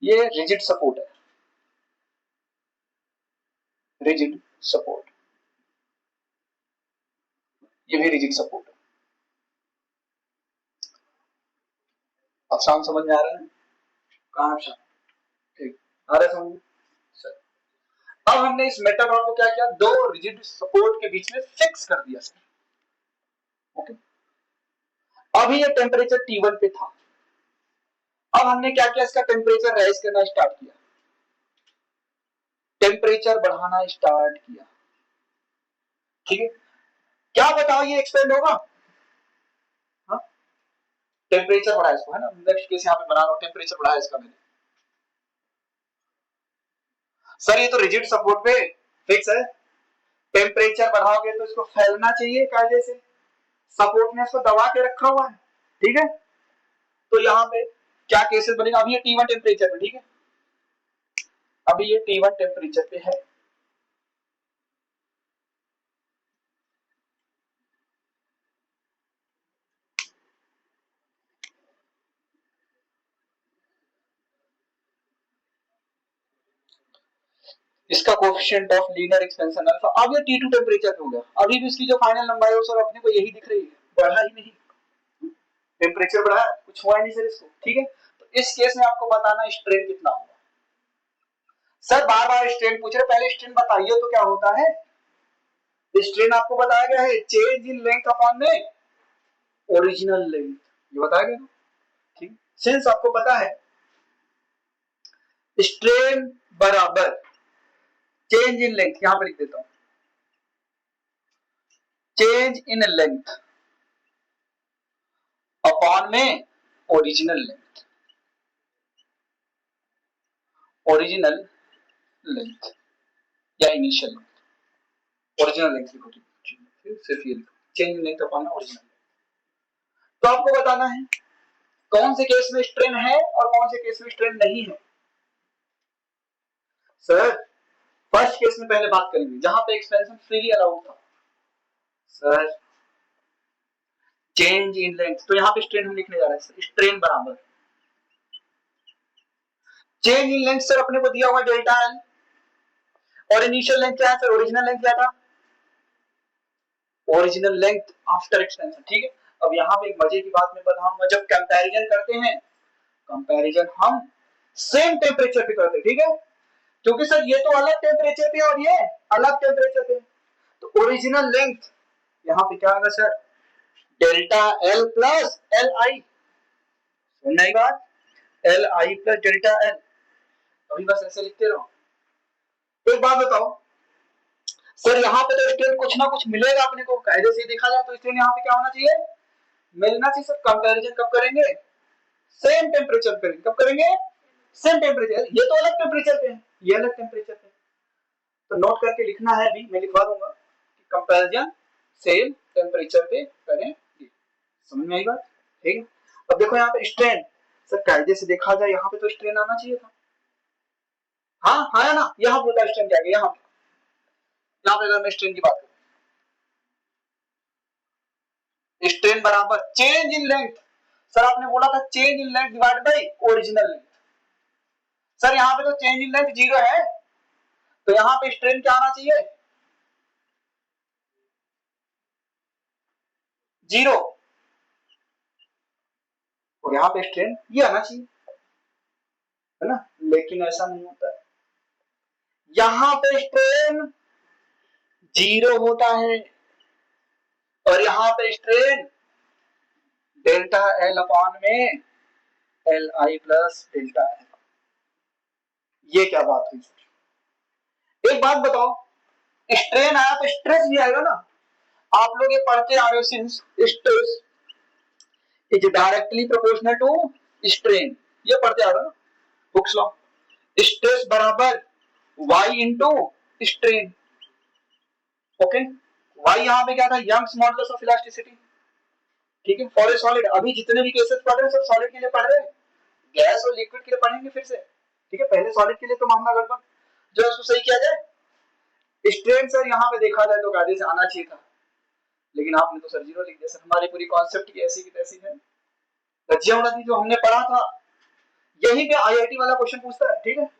ये रिजिड सपोर्ट है, रिजिड सपोर्ट, ये भी रिजिड सपोर्ट है। अब शाम समझ में आ रहा है? कहां शाम? ठीक, आ रहा है समझ में? अब हमने इस मेटल रॉड को क्या किया? दो रिजिड सपोर्ट के बीच में फिक्स कर दिया सर, ओके। अभी ये टेम्परेचर T1 पे था, अब हमने क्या किया? इसका टेम्परेचर राइज करना स्टार्ट किया, टेम्परेचर बढ़ाना स्टार्ट किया, ठीक है। क्या बताओ, ये एक्सपेंड होगा? हाँ, टेम्परेचर बढ़ाया इसको, है ना, नेक्स्ट केस यहाँ पे बना रहा हूं, टेम्परेचर बढ़ाया इसका मैंने, सर ये तो रिजिड सपोर्ट पे फिक्स है, टेम्परेचर बढ़ाओगे तो इसको फैलना चाहिए कायदे से, सपोर्ट ने इसको दबा के रखा हुआ है, ठीक है। तो यहाँ पे क्या केसेस बनेगा? अभी ये T1 टेम्परेचर पे, ठीक है, अभी ये T1 टेम्परेचर पे है, इसका coefficient of linear expansion alpha, अब ये T2 टेम्परेचर पे हो गया, अभी भी इसकी जो फाइनल लंबाई है सर अपने को यही दिख रही है, बढ़ा ही नहीं, टेम्परेचर बढ़ा, कुछ हुआ नहीं सर इसको, ठीक है। तो इस केस में आपको बताना स्ट्रेन कितना होगा। सर बार बार स्ट्रेन पूछ रहे, पहले स्ट्रेन बताइए तो क्या होता है। स्ट्रेन आपको बताया गया है चेंज इन लेंथ अपॉन में ओरिजिनल लेंथ, ये बताया गया, ठीक। सिंस आपको पता है स्ट्रेन बराबर चेंज इन लेंथ, यहां पर लिख देता हूं, चेंज इन लेंथ अपॉन में ओरिजिनल लेंथ, ओरिजिनल लेंथ या इनिशियल लेंथ, ओरिजिनल लेंथ लिखो, फिर सिर्फ ये लिखो चेंज लेंथ अपॉन ओरिजिनल। तो आपको बताना है कौन से केस में स्ट्रेन है और कौन से केस में स्ट्रेन नहीं है। सर फर्स्ट केस में पहले बात करेंगे जहां पे एक्सपेंशन फ्रीली अलाउड था। सर चेंज इन लेंथ, तो यहां पे स्ट्रेन हम लिखने जा रहे हैं सर, स्ट्रेन बराबर चेंज इन लेंथ। सर अपने को दिया हुआ डेल्टा एल और इनिशियल लेंथ क्या है सर, ओरिजिनल लेंथ क्या था, ओरिजिनल लेंथ आफ्टर एक्सटेंशन। ठीक है, अब यहाँ पे एक मजे की बात मैं बताऊंगा, जब कंपैरिजन करते हैं, कंपैरिजन हम सेम टेम्परेचर पे करते हैं, ठीक है, क्योंकि सर ये तो अलग टेम्परेचर पे और ये अलग टेम्परेचर पे, तो ओरिजिनल लेंथ यहाँ पे क्या होगा sir, delta L plus L I, सुनना ही बात, L I plus delta L, अभी बस ऐसे लिखते रहो। एक बात बताओ सर, यहाँ पे तो स्ट्रेन कुछ ना कुछ मिलेगा अपने को, कायदे से देखा जाए तो स्ट्रेन यहाँ पे क्या होना चाहिए, मिलना चाहिए सर। कंपैरिजन कब करेंगे, सेम टेम्परेचर करेंगे, कब करेंगे, सेम टेम्परेचर, ये तो अलग टेम्परेचर पे है, ये अलग टेम्परेचर पे, तो नोट करके लिखना है, भी मैं लिखवा दूंगा कि कंपैरिजन सेम टेम्परेचर पे करेंगे। समझ में आई बात, ठीक है। अब देखो यहाँ पे स्ट्रेन, सर कायदे से देखा जाए यहाँ पे तो स्ट्रेन आना चाहिए था, हाँ हाँ ना, यहाँ पे स्ट्रेन क्या गया, यहाँ पे अगर मैं स्ट्रेन की बात करूं, स्ट्रेन बराबर चेंज इन लेंथ, सर आपने बोला था change in length divide by original length, sir यहाँ पे तो चेंज इन लेंथ 0 है, तो यहाँ पे स्ट्रेन क्या आना चाहिए, 0, और यहाँ पे स्ट्रेन ये आना चाहिए, है ना, लेकिन ऐसा नहीं होता है, यहाँ पे स्ट्रेन 0 होता है और यहाँ पे स्ट्रेन डेल्टा एल अपॉन में L I plus delta L, ये क्या बात हुई। एक बात बताओ, स्ट्रेन आया तो स्ट्रेस भी आएगा ना, आप लोग ये पढ़ते आ रहे हो, since stress is directly proportional to strain, ये पढ़ते आ रहे हो, बुक्स लो, स्ट्रेस बराबर y into strain, okay, y यहाँ पे क्या था, यंग्स मॉडुलस ऑफ इलास्टिसिटी, ठीक है, फॉर ए सॉलिड, अभी जितने भी केसेस पढ़ रहे हैं सब सॉलिड के लिए पढ़ रहे हैं, गैस और लिक्विड के लिए पढ़ेंगे फिर से, ठीक है, पहले सॉलिड के लिए तो मामला गड़बड़, जो उसको सही किया जाए, स्ट्रेन सर यहाँ पे देखा जाए तो कायदे से आना चाहिए था, लेकिन आपने तो सर 0 लिख दिया, सर हमारी पूरी कॉन्सेप्ट की ऐसी की तैसी है, रजिया उड़ा जो हमने पढ़ा था, यहीं पे आईआईटी वाला क्वेश्चन पूछता है, ठीक है,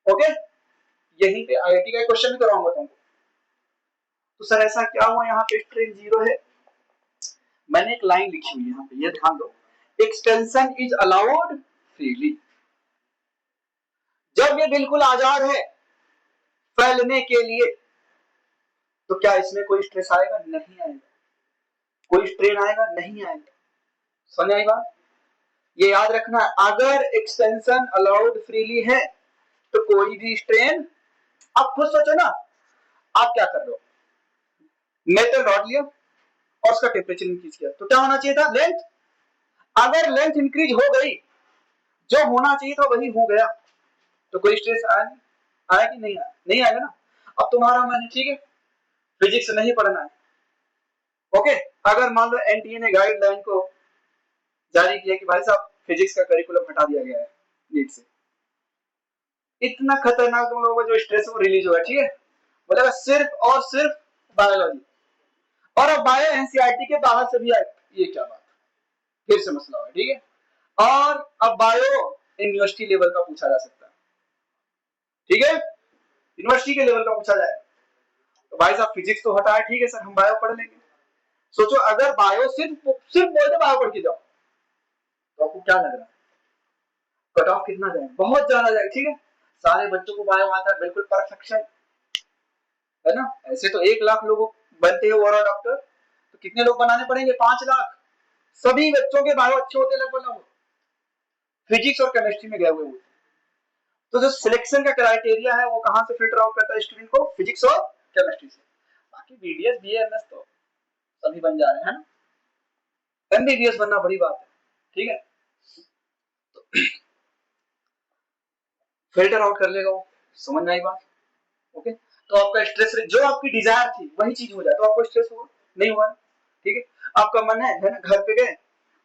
ओके, यहीं पे आईआईटी का क्वेश्चन भी कराऊंगा तुमको। तो सर ऐसा क्या हुआ, यहाँ पे स्ट्रेन 0 है, मैंने एक लाइन लिखी हुई है यहाँ पे, ये ध्यान दो, एक्सटेंशन इज अलाउड फ्रीली, जब ये बिल्कुल आजाद है फैलने के लिए, तो क्या इसमें कोई स्ट्रेस आएगा, नहीं आएगा, कोई स्ट्रेन आएगा, नहीं आएगा, समझ आई बात, ये याद रखना, अगर एक्सटेंशन अलाउड फ्रीली है तो कोई भी स्ट्रेन, आप खुद सोचो ना, आप क्या कर रहे हो, मेटल रॉड लिया और उसका टेम्परेचर इंक्रीज किया, तो क्या होना चाहिए था, लेंथ, अगर लेंथ इंक्रीज हो गई, जो होना चाहिए था वही हो गया, तो कोई स्ट्रेस आया नहीं, आया कि नहीं आया, नहीं आएगा ना। अब तुम्हारा मन है, ठीक है, फिजिक्स नहीं पढ़ना है, ओके, अगर मान लो एनटीए ने गाइडलाइन को जारी किया कि भाई साहब फिजिक्स का करिकुलम हटा दिया गया है नीट से, इतना खतरनाक तुम लोगों का जो स्ट्रेस वो रिलीज हुआ, ठीक है, बोलेगा सिर्फ और सिर्फ बायोलॉजी, और अब बायो एनसीईआरटी के बाहर से भी आए, ये क्या बात, फिर से मसला है, ठीक है, और अब बायो यूनिवर्सिटी लेवल का पूछा जा सकता है, ठीक है, यूनिवर्सिटी के लेवल का पूछा जाए, तो भाई साहब फिजिक्स तो हटाया, ठीक है सर हम बायो पढ़ लेंगे, सोचो अगर बायो सिर्फ सिर्फ बोलते बायो पढ़ के जाओ, तो आपको क्या लग रहा है, कट ऑफ कितना जाए, बहुत ज्यादा जाए, ठीक है, सारे बच्चों को बायो आता है, बिल्कुल परफेक्शन, है ना, ऐसे तो 1 लाख लोग बनते हैं ओवरऑल डॉक्टर, तो कितने लोग बनाने पड़ेंगे, 5 लाख, सभी बच्चों के बायो अच्छे होते लगभग फिजिक्स और केमिस्ट्री में गए हुए होते, तो जो सिलेक्शन का क्राइटेरिया है वो कहां से फिल्टर आउट करता है स्टूडेंट को, फिजिक्स और केमिस्ट्री से, बाकी बीडीएस बीएमएस तो सभी बन जा रहे हैं, एमबीबीएस बनना बड़ी बात है, ठीक है। फिल्टर आउट कर लेगा वो, समझ में आई बात। ओके, तो आपका स्ट्रेस जो आपकी डिजायर थी वही चीज हो जाए तो आपको स्ट्रेस होगा नहीं हुआ, ठीक है। आपका मन है ना, घर पे गए,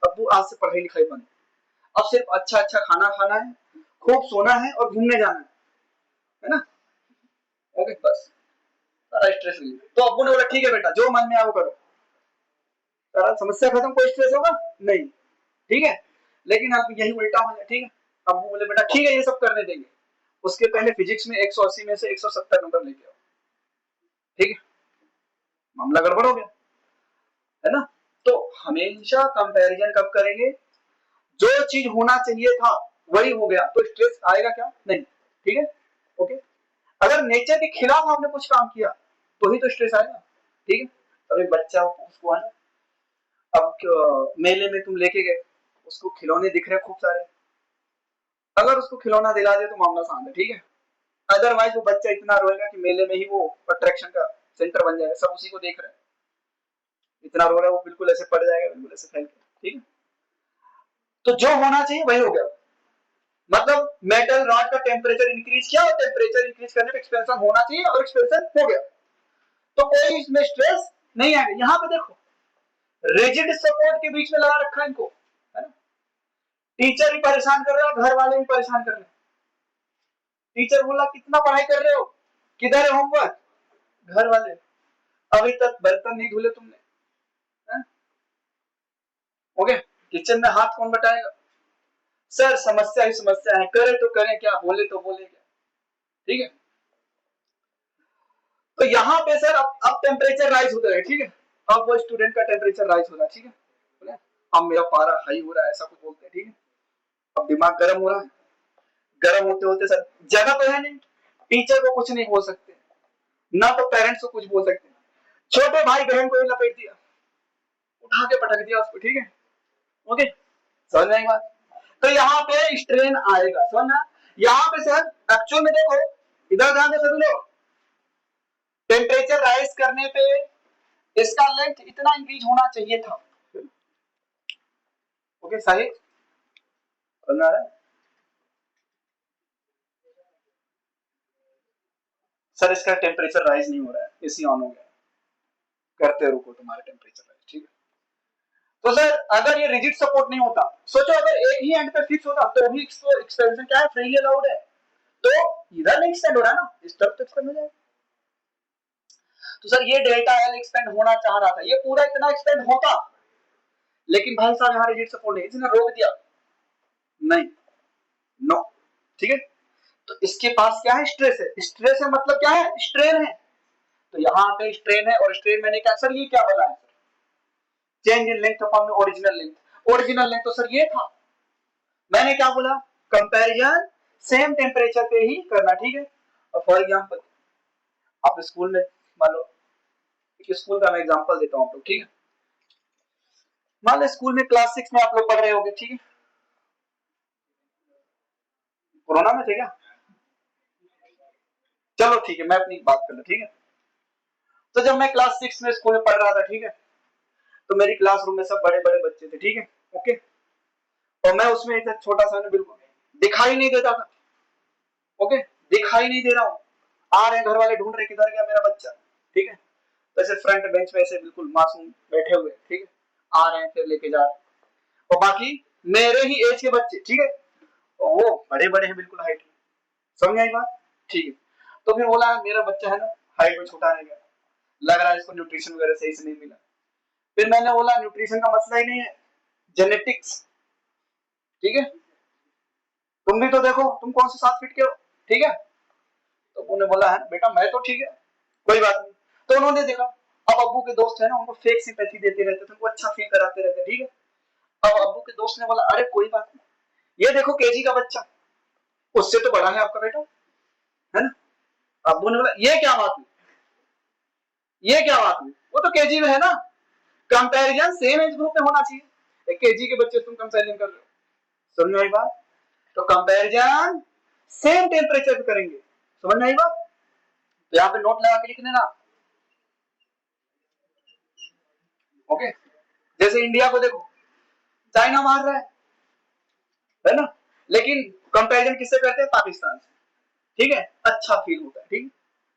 अब्बू आज से पढ़ाई लिखाई बंद, अब सिर्फ अच्छा अच्छा खाना खाना है, खूब सोना है और घूमने जाना है ना। ओके, बस सारा स्ट्रेस नहीं। तो अब्बू ने बोला ठीक है बेटा जो मन में आओ करो, सारा समस्या खत्म, कोई स्ट्रेस होगा नहीं, ठीक है। लेकिन आप यही उल्टा हो जाए, ठीक है। अब्बू बोले बेटा ठीक है ये सब करने देंगे, उसके पहले फिजिक्स में 180 में से 170 नंबर लेके आओ, ठीक है। मामला गड़बड़ हो गया, है ना। तो हमेशा कंपैरिजन कब करेंगे, जो चीज होना चाहिए था वही हो गया तो स्ट्रेस आएगा क्या, नहीं, ठीक है। ओके, अगर नेचर के खिलाफ आपने कुछ काम किया तो ही तो स्ट्रेस आएगा, ठीक है। अभी बच्चा उसको है ना, अब मेले में तुम लेके गए, उसको खिलौने दिख रहे खूब सारे, अगर उसको खिलौना दिला दे तो मामला शांत है, ठीक है। अदरवाइज वो बच्चा इतना रोएगा कि मेले में ही वो अट्रैक्शन का सेंटर बन जाएगा, सब उसी को देख रहे हैं, इतना रो रहा है वो, बिल्कुल ऐसे पड़ जाएगा, बिल्कुल ऐसे फैल के, ठीक है। तो जो होना चाहिए वही हो गया, मतलब मेटल रॉड का टेम्परेचर इंक्रीज किया और टेम्परेचर इंक्रीज करने पे एक्सपेंशन होना चाहिए और एक्सपेंशन हो गया, तो कोई इसमें स्ट्रेस नहीं आएगा। यहाँ पे देखो रिजिड सपोर्ट के बीच में लगा रखा है इनको, है ना। टीचर भी परेशान कर रहे हो, घर वाले भी परेशान कर रहे हैं। टीचर बोला कितना पढ़ाई कर रहे हो, किधर है होमवर्क, घर वाले अभी तक बर्तन नहीं धुले तुमने, ओके, किचन में हाथ कौन बटाएगा। सर समस्या ही समस्या है, करे तो करें क्या, बोले तो बोले क्या, ठीक है। तो यहाँ पे सर अब टेम्परेचर राइज होता है, ठीक है। अब वो स्टूडेंट का टेम्परेचर राइज हो रहा है, ठीक है। अब मेरा पारा हाई हो रहा है, ऐसा कुछ बोलते हैं, ठीक है। अब दिमाग गर्म हो रहा है, गर्म होते होते सर जगह तो है नहीं, टीचर को कुछ नहीं बोल सकते, ना तो पेरेंट्स को कुछ बोल सकते, छोटे भाई बहन को लपेट दिया, उठा के पटक दिया उसको, ठीक है। ओके, समझ में आएगा। तो यहाँ पे स्ट्रेन आएगा, समझना। यहाँ पे सर एक्चुअल में देखो, इधर ध्यान दे सभी लोग, टेम्परेचर राइज करने पे इसका लेंथ इतना इंक्रीज होना चाहिए था, ओके सही समझ रहा है। सर इसका टेम्परेचर राइज नहीं हो रहा है, एसी ऑन हो गया, करते रुको तुम्हारे टेम्परेचर राइज, ठीक है। तो सर अगर ये रिजिड सपोर्ट नहीं होता, सोचो अगर एक ही एंड पे फिक्स होता तो भी एक्सपेंशन क्या है, फ्रीली अलाउड है, तो इधर नहीं एक्सपेंड हो रहा है ना, इस तरफ तो एक्सपेंड हो जाएगा। तो सर ये डेल्टा एल एक्सपेंड होना चाह रहा था, ये पूरा इतना एक्सपेंड होता, लेकिन भाई साहब यहाँ रिजिड सपोर्ट नहीं, इसने रोक दिया, नहीं, नो, ठीक है। तो इसके पास क्या है, स्ट्रेस है, स्ट्रेस है मतलब क्या है, स्ट्रेन है, तो यहाँ पे स्ट्रेन है, और स्ट्रेन मैंने क्या सर ये क्या बोला है, change in length upon original length, original length तो सर ये था, मैंने क्या बोला, कंपैरिजन सेम टेम्परेचर पे ही करना, ठीक है। और फॉर एग्जांपल आप स्कूल में, मान लो स्कूल का मैं एग्जांपल देता हूँ आप लोग, ठीक है। मान लो स्कूल में क्लास 6 में आप लोग पढ़ रहे होगे, ठीक है। कोरोना में थे क्या, चलो ठीक है मैं अपनी बात कर लूं, ठीक है। तो जब मैं क्लास 6 में स्कूल में पढ़ रहा था, ठीक है, तो मेरी क्लासरूम में सब बड़े बड़े बच्चे थे, ठीक है, ओके। और मैं उसमें एक छोटा सा बिल्कुल दिखाई नहीं देता था, ओके, दिखाई नहीं दे रहा हूँ, आ रहे घर वाले ढूंढ रहे किधर गया मेरा बच्चा, ठीक है। वैसे फ्रंट बेंच में ऐसे बिल्कुल मासूम बैठे हुए, ठीक है, आ रहे हैं फिर लेके जा रहे हैं, और बाकी मेरे ही एज के बच्चे, ठीक है, और वो बड़े बड़े हैं बिल्कुल हाइट में, समझ आई बात, ठीक है। तो फिर बोला मेरा बच्चा है ना हाइट में छोटा रह गया, लग रहा है इसको न्यूट्रिशन वगैरह सही से नहीं मिला। फिर मैंने बोला न्यूट्रिशन का मसला ही नहीं है, जेनेटिक्स, ठीक है, तुम भी तो देखो तुम कौन से 7 फीट के हो, ठीक है। तो उन्होंने बोला है बेटा मैं तो ठीक है, कोई बात नहीं। तो उन्होंने देखा, अब अब्बू के दोस्त है ना उनको फेक सिंपैथी देते रहते थे, उनको अच्छा फील कराते रहते, ठीक है। अब अब्बू के दोस्त ने बोला अरे कोई बात नहीं, ये देखो केजी का बच्चा, उससे तो बड़ा है आपका बेटा, है ना। अब्बू ने बोला ये क्या बात हुई, ये क्या बात हुई, वो तो केजी में है ना, कंपैरिजन सेम एज ग्रुप में होना चाहिए, केजी के बच्चे तुम कंपैरिजन कर रहे हो, समझ में आई बात। तो कंपैरिजन सेम टेम्परेचर पे करेंगे, समझ में आई बात। तो यहाँ पे नोट लगा के लिख लेना, ओके। जैसे इंडिया को देखो, चाइना मार रहा है ना, लेकिन कंपैरिजन किससे करते हैं? पाकिस्तान से, ठीक है, अच्छा फील होता है, ठीक है,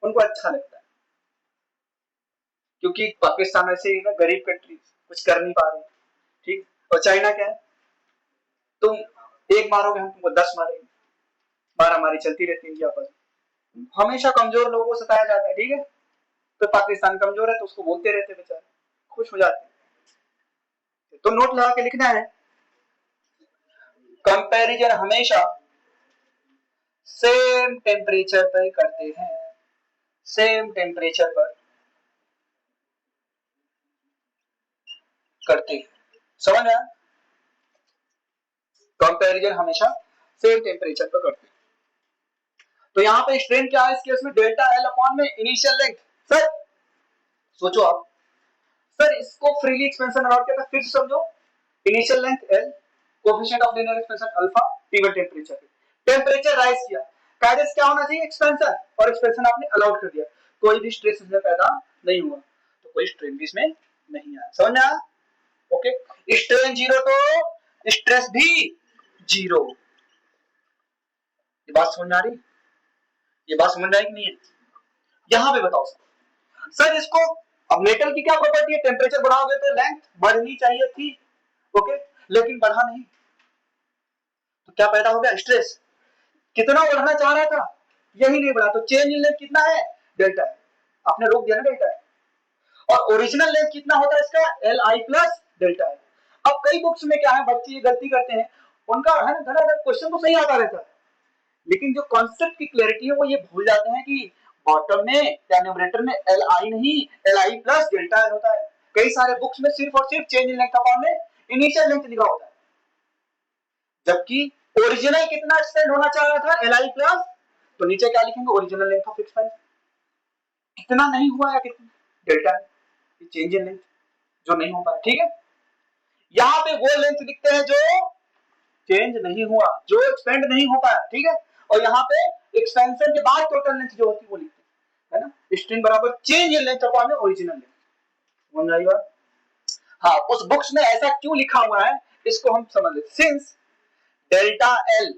उनको अच्छा लगता है, क्योंकि पाकिस्तान ऐसे ही ना गरीब कंट्री, कुछ कर नहीं पा रही, ठीक। और चाइना क्या है, तुम एक मारोगे हम तुमको 10 मारेंगे, मारामारी चलती रहती है इनकी आपस में, हमेशा कमजोर लोगों को सताया जाता है, ठीक है। तो पाकिस्तान कमजोर है तो उसको बोलते रहते बेचारे, खुश हो जाते हैं। तो नोट लगा के लिखना है, कंपैरिजन हमेशा सेम टेम्परेचर पर करते हैं, सेम टेम्परेचर पर करते हैं, समझ आया? कंपैरिजन हमेशा सेम टेम्परेचर पर करते हैं। तो यहाँ पे स्ट्रेन क्या है इस केस में? डेल्टा एल अपॉन में इनिशियल लेंथ। सर सोचो आप, सर इसको फ्रीली एक्सपेंशन अलाउड किया था, फिर से समझो, initial length L, coefficient of linear expansion alpha, T one temperature, temperature rise किया, कायदे से क्या होना चाहिए? एक्सपेंशन, और एक्सपेंशन आपने अलाउड कर दिया, कोई भी स्ट्रेस इसमें पैदा नहीं हुआ, तो कोई स्ट्रेन भी इसमें नहीं आया, समझ आया? ओके, स्ट्रेन जीरो तो स्ट्रेस भी जीरो। ये बात समझ में आ रही? ये बात समझ में आई कि नहीं है? यहां पे बताओ सर इसको, अब मेटल की क्या प्रॉपर्टी है? टेम्परेचर बढ़ाओगे तो लेंथ बढ़नी चाहिए थी, ओके, लेकिन बढ़ा नहीं, तो क्या पैदा हो गया? स्ट्रेस। कितना बढ़ना चाह रहा था, यही नहीं बढ़ा, तो चेंज इन लेंथ कितना है? डेल्टा है, आपने रोक दिया ना डेल्टा है। और ओरिजिनल लेंथ कितना होता है इसका? एल आई प्लस डेल्टा है। अब कई बुक्स में क्या है, बच्चे ये गलती करते हैं, उनका है ना धड़ाधड़ क्वेश्चन तो सही आता रहता है, लेकिन जो कॉन्सेप्ट की क्लैरिटी है वो ये भूल जाते हैं कि बॉटम में या न्यूमरेटर में एल आई नहीं, L I plus delta L होता है। कई सारे बुक्स में सिर्फ और सिर्फ चेंज इन लेंथ अपॉन में इनिशियल लेंथ लिखा होता है, जबकि ओरिजिनल कितना एक्सटेंड होना चाह रहा था? एल आई प्लस, तो नीचे क्या लिखेंगे? ओरिजिनल लेंथ ऑफ एक्सपेंशन, कितना नहीं हुआ या कितना डेल्टा है, चेंज इन लेंथ जो नहीं हो पाया, ठीक है। यहां पे वो लेंथ लिखते हैं जो चेंज नहीं हुआ, जो एक्सपेंड नहीं हो पाया, ठीक है। और यहाँ पे एक्सपेंशन के बाद टोटल लेंथ जो होती है वो लिखते हैं, है ना। स्ट्रिंग बराबर change in length upon original length, समझ आई बात? हाँ, उस बुक्स में ऐसा क्यों लिखा हुआ है इसको हम समझ लेते। Since delta L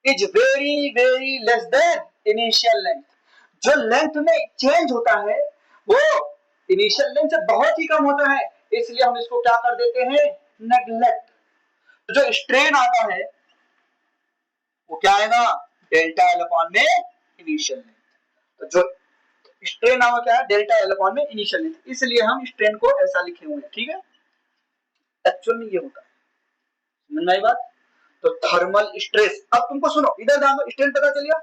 is very very less than initial length, जो लेंथ में चेंज होता है वो इनिशियल लेंथ से बहुत ही कम होता है, इसलिए हम इसको क्या कर देते हैं? नेग्लेक्ट। तो जो स्ट्रेन आता है वो क्या आएगा? डेल्टा एल अपॉन में इनिशियल लेंथ। तो जो स्ट्रेन आवा क्या है? डेल्टा एल अपॉन में इनिशियल लेंथ, इसलिए हम स्ट्रेन को ऐसा लिखे हुए हैं, ठीक है। एक्चुअल में ये होता है, समझ में आई बात? तो थर्मल स्ट्रेस, अब तुमको सुनो इधर ध्यान दो, स्ट्रेन पता चल गया।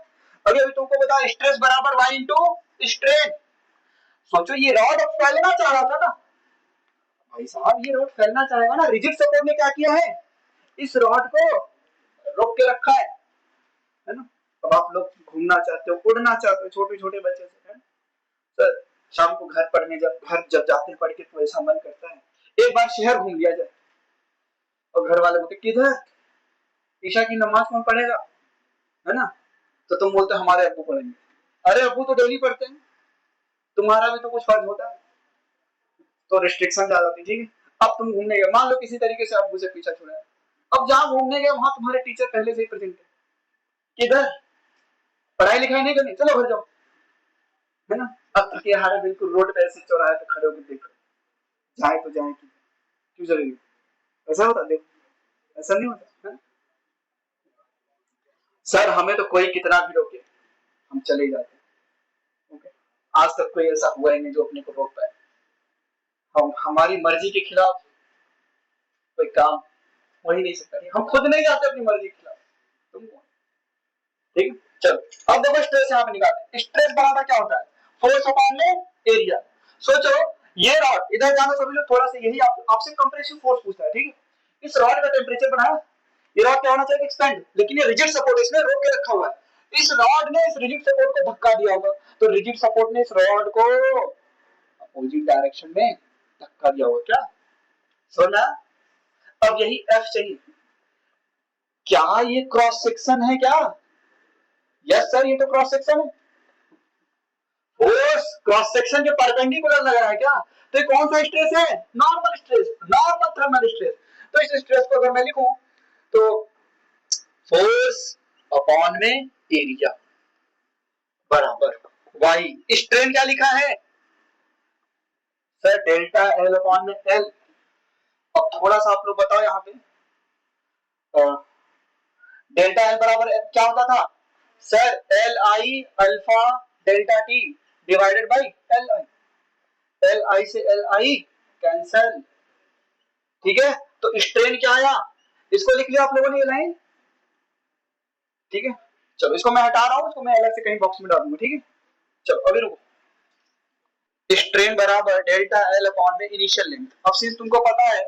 अभी अभी तुमको बता स्ट्रेस बराबर वाई इंटू स्ट्रेन। सोचो ये रॉड फैलना चाह रहा था ना भाई साहब, ये रॉड फैलना चाहेगा ना, रिजिड सपोर्ट ने क्या किया है? इस रॉड को रोक के रखा है ना। अब आप लोग घूमना चाहते हो, उड़ना चाहते हो, छोटे छोटे बच्चे से, है सर शाम को घर पढ़ने जब जाते हैं पढ़ के, तो ऐसा मन करता है एक बार शहर घूम लिया जाए, और घर वाले बोलते किधर, ईशा की नमाज कौन पढ़ेगा, है ना। तो तुम बोलते हमारे अब्बू पढ़ेंगे, अरे अब्बू तो डेली पढ़ते हैं, तुम्हारा भी तो कुछ फर्ज होता है, तो रिस्ट्रिक्शन ज्यादा थी, ठीक है। अब तुम घूमने गए, मान लो किसी तरीके से अब्बू से पीछा छुड़ाया, अब जहां घूमने गए वहां तुम्हारे टीचर पहले से ही प्रेजेंट है, किधर पढ़ाई लिखाई नहीं करनी, चलो घर जाओ, है ना। अब थके हारे बिल्कुल रोड पे ऐसे चौराहे पे खड़े होकर देखो, जाए तो जाए क्यों जरूरी, ऐसा होता? देखो ऐसा नहीं होता है? सर हमें तो कोई कितना भी रोके हम चले जाते हैं, ओके। आज तक कोई ऐसा हुआ ही नहीं जो अपने को रोक पाए, हम हमारी मर्जी के खिलाफ कोई काम हो ही नहीं सकता, हम खुद नहीं जाते अपनी मर्जी के खिलाफ, तुम कौन? ठीक है, चलो अब देखो स्ट्रेस यहाँ पे निकालते। स्ट्रेस बराबर क्या होता है? फोर्स अपॉन में एरिया। सोचो ये रॉड, इधर जाना सभी लोग थोड़ा सा, यही आपसे कंप्रेसिव फोर्स पूछता है, ठीक है। इस रॉड का टेम्परेचर बढ़ाया, ये रॉड क्या होना चाहिए? एक्सपेंड, लेकिन ये रिजिड सपोर्ट इसमें रोक के रखा हुआ है, इस रॉड ने इस रिजिड सपोर्ट को धक्का दिया होगा, तो रिजिड सपोर्ट ने इस रॉड को अपोजिट डायरेक्शन में धक्का दिया होगा, क्या सोना? अब यही एफ चाहिए, क्या ये क्रॉस सेक्शन है क्या? यस सर ये तो क्रॉस सेक्शन है, फोर्स क्रॉस सेक्शन के परपेंडिकुलर लग रहा है क्या? तो ये कौन सा स्ट्रेस है? Normal stress, normal thermal stress. तो इस स्ट्रेस को अगर मैं लिखूं तो फोर्स अपॉन में एरिया बराबर वाई। स्ट्रेन क्या लिखा है सर? डेल्टा एल अपॉन में एल। अब थोड़ा सा आप लोग बताओ यहाँ पे डेल्टा एल बराबर क्या होता था sir? L I alpha delta T divided by L I. L I से एल आई कैंसल, ठीक है। तो स्ट्रेन क्या आया, इसको लिख लिया आप लोगों ने ये लाइन, ठीक है। चलो इसको मैं हटा रहा हूं, इसको मैं अलग से कहीं बॉक्स में डाल दूंगा, ठीक है। चलो अभी रुको। स्ट्रेन बराबर डेल्टा एल अपॉन में इनिशियल लेंथ। अब सिंस तुमको पता है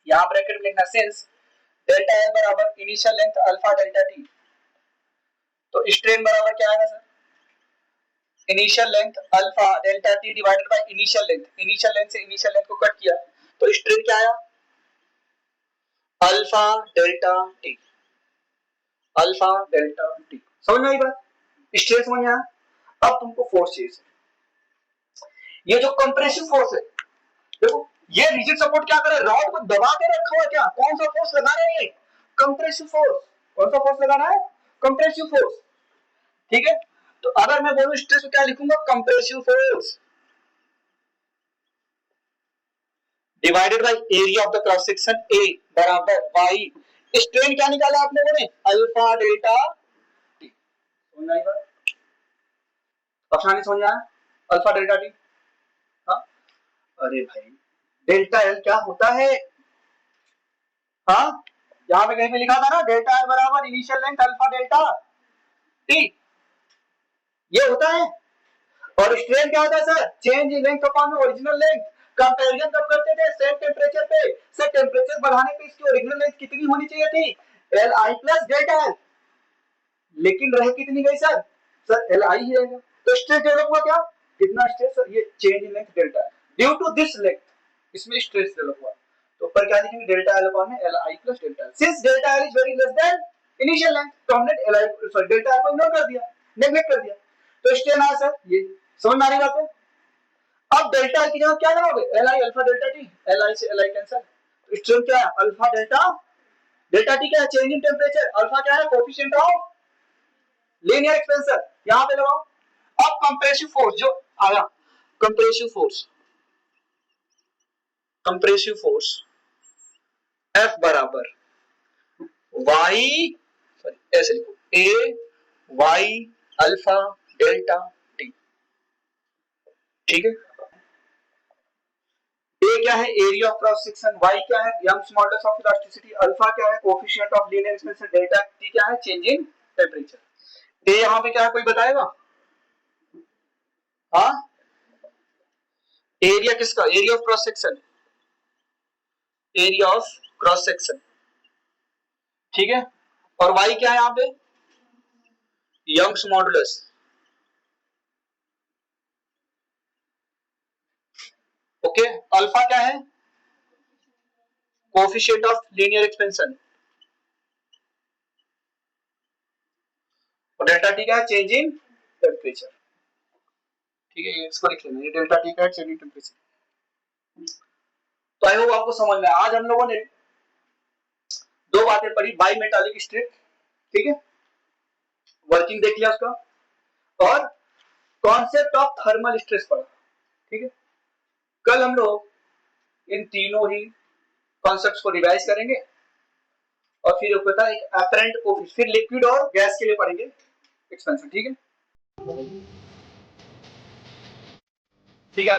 यहां ब्रैकेट में लिखना, सिंस डेल्टा एल बराबर initial length alpha delta T, तो स्ट्रेन बराबर क्या आएगा sir? Initial length alpha delta T divided by initial length. Initial length से इनिशियल लेंथ को कट किया तो स्ट्रेन क्या आया? Alpha delta T. Alpha delta T समझ में आई बात? स्ट्रेन समझ में आया? अब तुमको फोर्स चाहिए। ये जो कंप्रेसिव फोर्स है, देखो ये रिजिड सपोर्ट क्या करे, रॉड को दबा के रखा हुआ, क्या कौन सा फोर्स लगा रहे हैं? Compressive force. कौन सा फोर्स लगा रहा है? कंप्रेसिव फोर्स, ठीक है। तो अगर मैं बोलूं स्ट्रेस को क्या लिखूंगा? Compressive force divided by area of the cross section A बराबर वाई। स्ट्रेन क्या निकाला आप लोगों ने? Alpha delta T. समझ आई बात? आसानी समझ आया? Alpha delta T. हाँ अरे भाई डेल्टा एल क्या होता है? हाँ यहाँ पे कहीं पे लिखा था ना डेल्टा एल बराबर initial length alpha delta T, ये होता है। और स्ट्रेन क्या होता है sir? Change in length upon original length. Comparison कब करते थे? सेम टेम्परेचर पे। सर टेम्परेचर बढ़ाने पे इसकी ओरिजिनल लेंथ कितनी होनी चाहिए थी? L I plus delta L, लेकिन रह कितनी गई सर? सर एल आई ही रहेगा। तो स्ट्रेस डेवलप हुआ क्या? कितना स्ट्रेस सर? ये change in length delta due to this length, इसमें स्ट्रेस डेवलप हुआ। तो ऊपर क्या लिखेंगे? डेल्टा एल अपॉन में L I plus delta L. Since delta L is very less than initial length तो हमने L I sorry delta L को इग्नोर कर दिया, नेग्लेक्ट कर दिया। तो स्ट्रेन आया सर, ये समझ में आ रही बात है? अब डेल्टा एल की जगह क्या लगाओगे? L I alpha delta T. L I से एल आई कैंसिल, तो स्ट्रेन क्या है? Alpha delta. डेल्टा टी क्या है? Change in temperature. अल्फा क्या है? कोएफिशिएंट ऑफ लीनियर एक्सपेंशन, यहां पे लगाओ। अब कंप्रेसिव फोर्स जो आया, compressive force, compressive force F बराबर वाई, सॉरी ऐसे लिखो, A Y alpha delta T, ठीक है। ए क्या है? Area of cross section, Y क्या है? Young's modulus of elasticity, alpha क्या है? Coefficient of linear expansion, delta T क्या है? Change in temperature. ए यहां पे क्या है, कोई बताएगा? हाँ एरिया किसका? Area of cross section, area of cross section, ठीक है। और वाई क्या है यहां पे? Young's modulus, okay. अल्फा क्या है? कोएफिशिएंट ऑफ लीनियर एक्सपेंशन, और डेल्टा टी क्या है? चेंज इन टेम्परेचर, ठीक है। इसको लिख लेना, ये डेल्टा टी का है, चेंज इन टेम्परेचर। तो आई होप आपको समझ में। आज हम लोगों ने दो बातें पढ़ी, बाई मेटालिक स्ट्रिप, ठीक है, वर्किंग देख लिया उसका, और कॉन्सेप्ट ऑफ थर्मल स्ट्रेस पढ़ा, ठीक है। कल हम लोग इन तीनों ही कॉन्सेप्ट्स को रिवाइज करेंगे और फिर पता है एक अपरेंट कोएफिशिएंट, फिर लिक्विड और गैस के लिए पढ़ेंगे एक्सपेंशन, ठीक है। ठीक है।